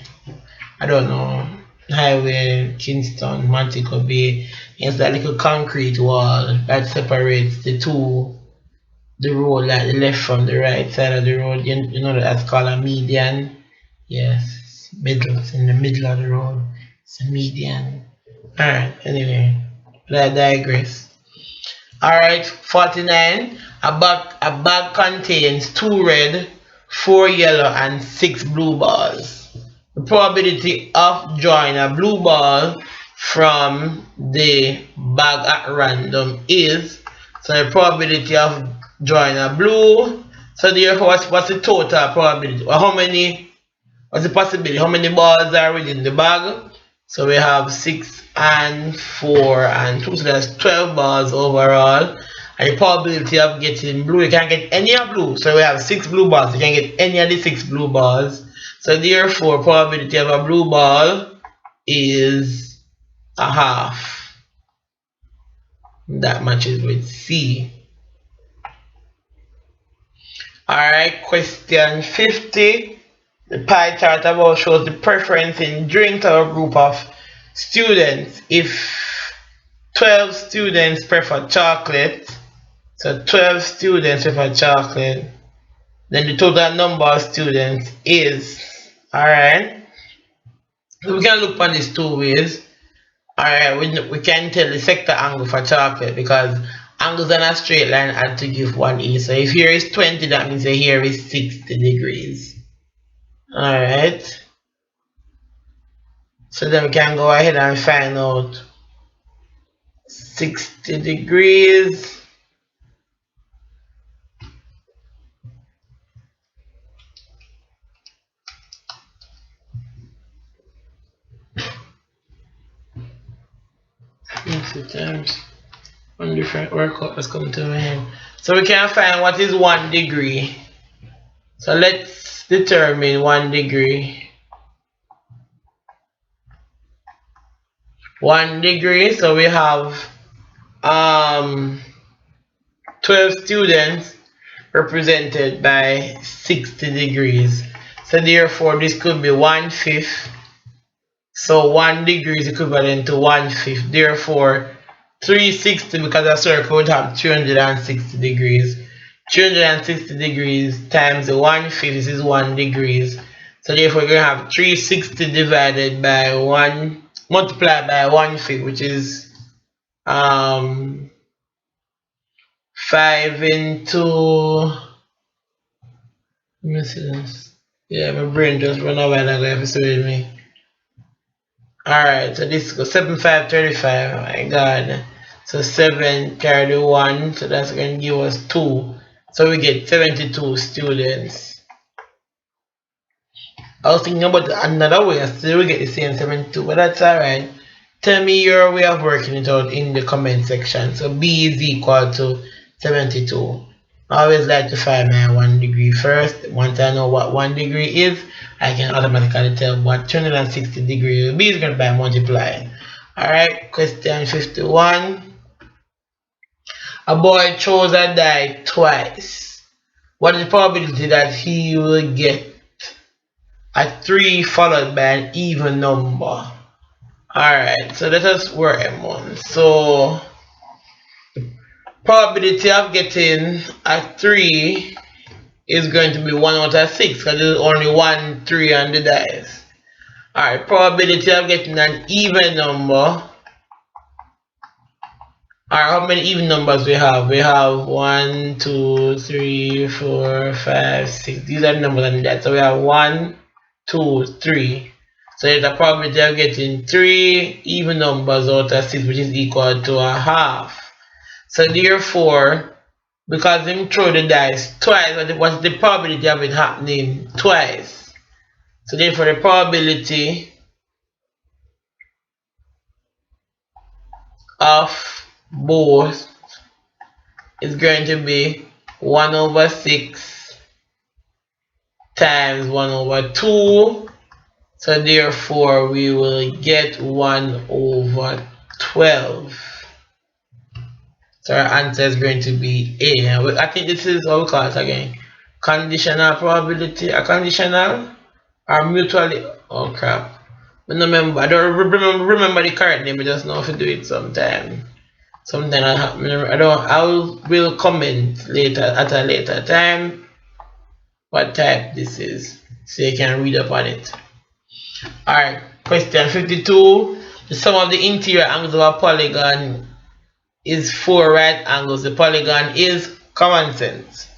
I don't know, highway, Kingston, Montego Bay, it's that little concrete wall that separates the road, like the left from the right side of the road. You know that's called a median. Yes, middle. It's in the middle of the road. It's a median. Alright, anyway, I digress. Alright, 49. A bag contains 2 red, 4 yellow, and 6 blue balls. The probability of drawing a blue ball from the bag at random is, so the probability of drawing a blue, so therefore what's the total probability? Or what's the possibility? How many balls are within the bag? So we have 6 and 4 and 2, so that's 12 balls overall. And the probability of getting blue, you can't get any of blue. So we have 6 blue balls, you can get any of the 6 blue balls. So therefore probability of a blue ball is a half. That matches with C. Alright, question 50. The pie chart above shows the preference in drinks of a group of students. If 12 students prefer chocolate, so 12 students prefer chocolate, then the total number of students is, alright, so we can look on these 2 ways. Alright, we can tell the sector angle for chocolate because angles on a straight line add to give 1 each. So if here is 20, that means here is 60 degrees. Alright, so then we can go ahead and find out 60 degrees. Times 1 different workout has come to my hand. So we can find what is 1 degree. So let's determine 1 degree. 1 degree, so we have 12 students, represented by 60 degrees. So therefore this could be 1/5. So 1 degree is equivalent to 1/5. Therefore 360, because a circle would have 360 degrees. 360 degrees times the 1/5, this is 1 degrees. So therefore we're going to have 360 divided by 1, multiplied by 1/5, which is 5 into, let me see this. Yeah, my brain just run away and I have to stay with me. Alright, so this goes 7, 5, 35. Oh my god. So 7 carry the 1, so that's going to give us 2. So we get 72 students. I was thinking about another way, still we get the same 72, but that's alright. Tell me your way of working it out in the comment section. So B is equal to 72. I always like to find my 1 degree first. Once I know what 1 degree is, I can automatically tell what 360 degrees will be. Is going to be multiplying. Alright, question 51. A boy throws a die twice. What is the probability that he will get a 3 followed by an even number? Alright, so let us work M1. So probability of getting a 3 is going to be 1 out of 6 because there's only 1 3 on the dice. Alright, probability of getting an even number. Alright, how many even numbers we have? We have 1, 2, 3, 4, 5, 6. These are the numbers on the dice. So we have 1, 2, 3. So there's a probability of getting 3 even numbers out of 6, which is equal to a half. So therefore, because him throw the dice twice, what's the probability of it happening twice? So therefore the probability of both is going to be 1 over 6 times 1 over 2. So therefore we will get 1 over 12. So our answer is going to be A. I think this is what we call it again. Conditional probability. A conditional or mutually. Oh crap. I don't remember. I don't remember the correct name. I just know if to do it sometime. Sometime I will comment later at a later time what type this is, so you can read up on it. Alright, question 52. The sum of the interior angles of a polygon is 4 right angles. The polygon is common sense.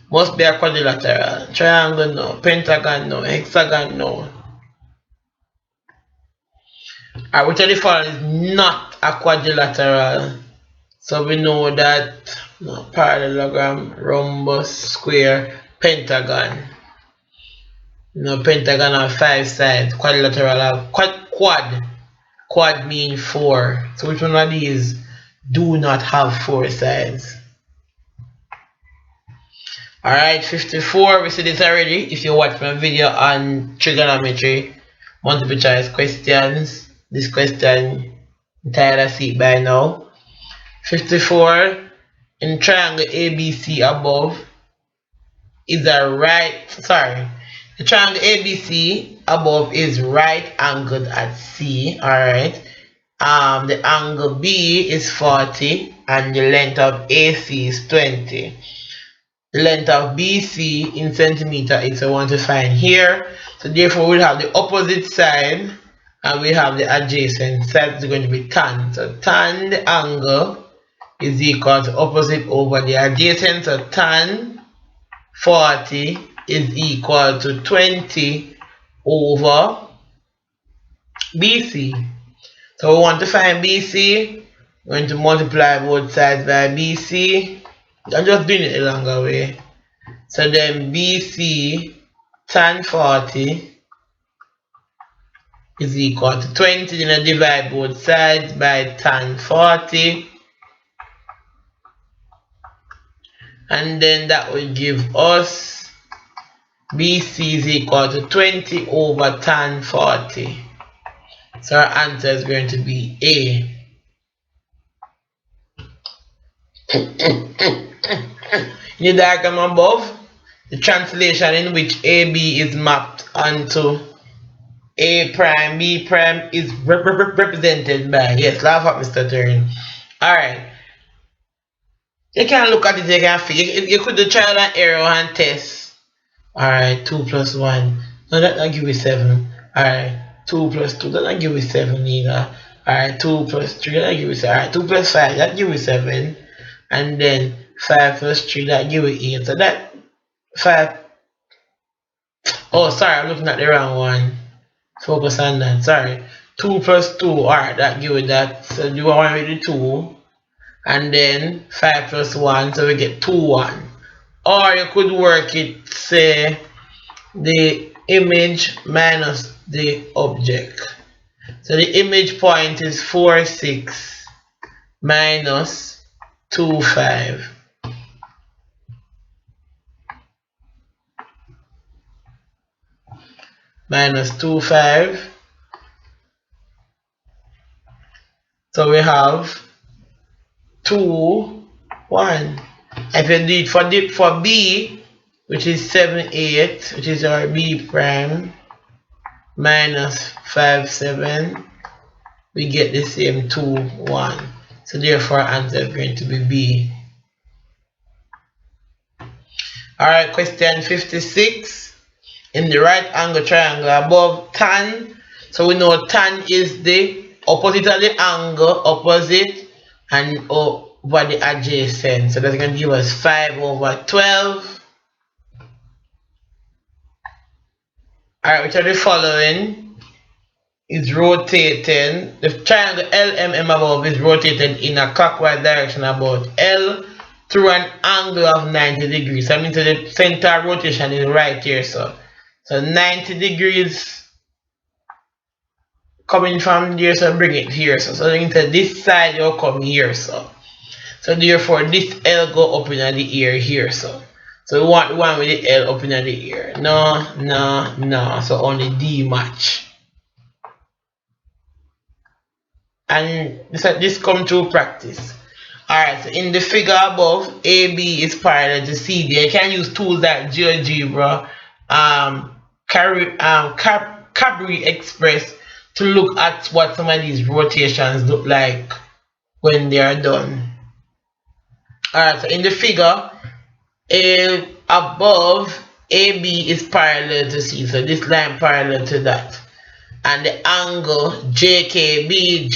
Must be a quadrilateral. Triangle, no. Pentagon, no. Hexagon, no. Alright, which of the following is not a quadrilateral? So we know that no, parallelogram, rhombus, square, pentagon. No, pentagon have 5 sides. Quadrilateral have quad. Quad mean 4. So which one of these do not have 4 sides? Alright, 54. We see this already. If you watch my video on trigonometry, multiple choice questions, this question tired of see it by now. 54. In triangle ABC above is a the triangle ABC above is right angled at C. Alright. The angle B is 40 and the length of AC is 20. The length of BC in centimeter is I want to find here. So therefore we'll have the opposite side and we have the adjacent side. It's going to be tan. So tan the angle is equal to opposite over the adjacent. So tan 40 is equal to 20 over BC. So we want to find BC. We're going to multiply both sides by BC. I'm just doing it a longer way. So then BC tan 40 is equal to 20. Then I divide both sides by tan 40. And then that will give us BC is equal to 20 over tan 40. So our answer is going to be A. In the diagram above, the translation in which AB is mapped onto A prime, B prime is represented by, yes, laugh at Mr. Turing. Alright. You can look at it, you can feel. You could do trial and error and test. Alright, 2 plus 1. No, that'll give you 7. Alright, 2 plus 2, that'll give you 7 either. Alright, 2 plus 3, that'll give you 7. Alright, 2 plus 5, that'll give you 7. And then 5 plus 3, that'll give you 8. So that 5. Oh, sorry, I'm looking at the wrong one. Focus on that, sorry. 2 plus 2, alright, that give you that. So you want with the 2. And then 5 plus 1, so we get 2, 1. Or you could work it, say, the image minus the object. So the image point is 4, 6 minus 2, 5. Minus 2, 5. So we have 2, 1. If you do it for B, which is 7, 8, which is our B prime, minus 5, 7, we get the same 2, 1. So therefore our answer is going to be B. Alright, question 56. In the right angle triangle above tan, so we know tan is the opposite of the angle, opposite, and over the adjacent. So that's going to give us 5 over 12. Alright, which are the following is rotating. The triangle LMM above is rotated in a clockwise direction about L through an angle of 90 degrees. So that means the center of rotation is right here. So 90 degrees coming from there, so bring it here. So into this side, you'll come here. So therefore, this L go up in the air here. So we want the one with the L up in the air. No. So only D match. And this come through practice. Alright, so in the figure above, AB is parallel to CD. You can use tools like GeoGebra, Cabri Express to look at what some of these rotations look like when they are done. Alright, so in the figure, above AB is parallel to C, so this line parallel to that. And the angle JKB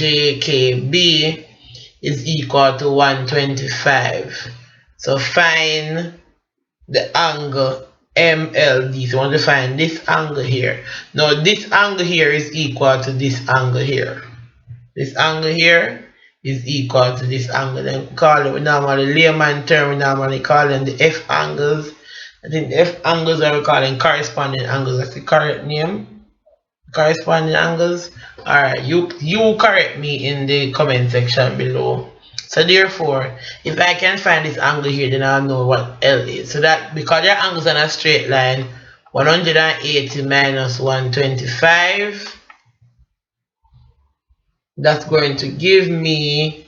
is equal to 125. So find the angle MLD. So I want to find this angle here. Now this angle here is equal to this angle here. This angle here is equal to this angle. Then we call it, we normally layman term, we normally call them the F angles. I think the F angles are we calling corresponding angles. That's the correct name. Corresponding angles. Alright, you correct me in the comment section below. So therefore, if I can find this angle here, then I'll know what L is. So that because your angles on a straight line, 180 minus 125, that's going to give me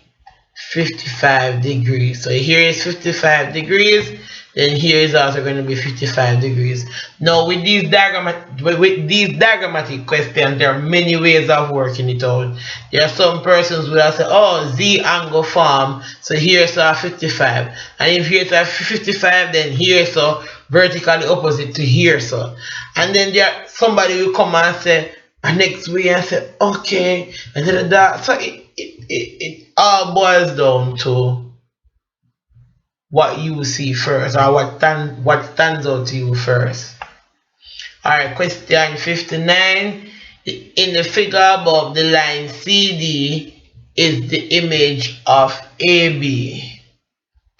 55 degrees. So here is 55 degrees, then here is also going to be 55 degrees. Now with these diagrammatic questions, there are many ways of working it out. There are some persons who will say, oh, Z angle form, so here's a 55. And if here's a 55, then here's a vertically opposite to here. So, and then there somebody will come and say, and next way and say, okay, and then that. So it all boils down to what you see first, or what stands out to you first. Alright, question 59. In the figure above, the line CD is the image of AB.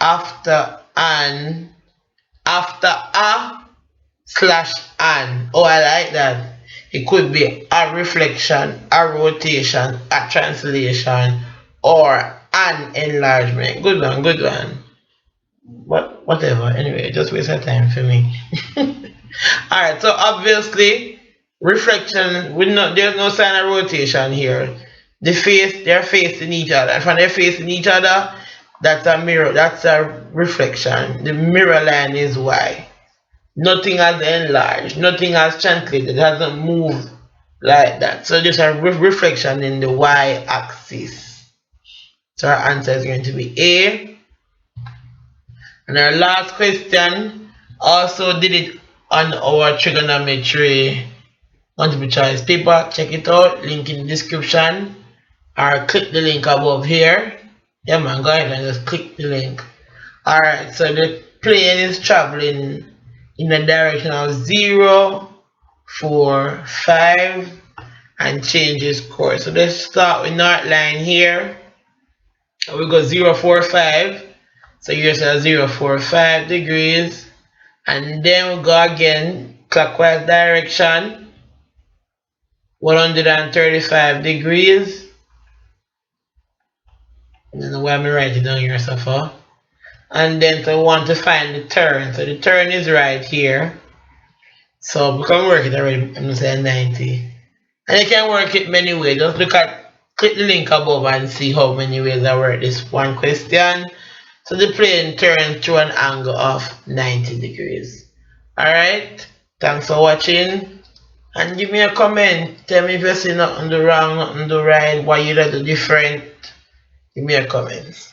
After a slash an. Oh, I like that. It could be a reflection, a rotation, a translation, or an enlargement. Good one, good one. But whatever, anyway, just waste your time for me. Alright, so obviously reflection, there's no sign of rotation here. They're facing each other. And when they're facing each other, That's a mirror, that's a reflection. The mirror line is y. Nothing has enlarged, nothing has translated, it hasn't moved like that. So just a reflection in the y-axis. So our answer is going to be A. And our last question also did it on our trigonometry multiple choice paper. Check it out, link in the description, or click the link above here. Yeah man, go ahead and just click the link. Alright, so the plane is traveling in the direction of 0, 4, 5 and changes course. So let's start with north line here. We go 0, 4, 5. So here's a 0, 4, 5 degrees. And then we go again clockwise direction, 135 degrees. I don't know why I'm writing down here so far. And then so we want to find the turn. So the turn is right here. So we can work it already. I'm going to say 90. And you can work it many ways. Just click the link above and see how many ways I work this one question. So the plane turns through an angle of 90 degrees. Alright. Thanks for watching. And give me a comment. Tell me if you see nothing do wrong, nothing do right, why you do different. Give me a comment.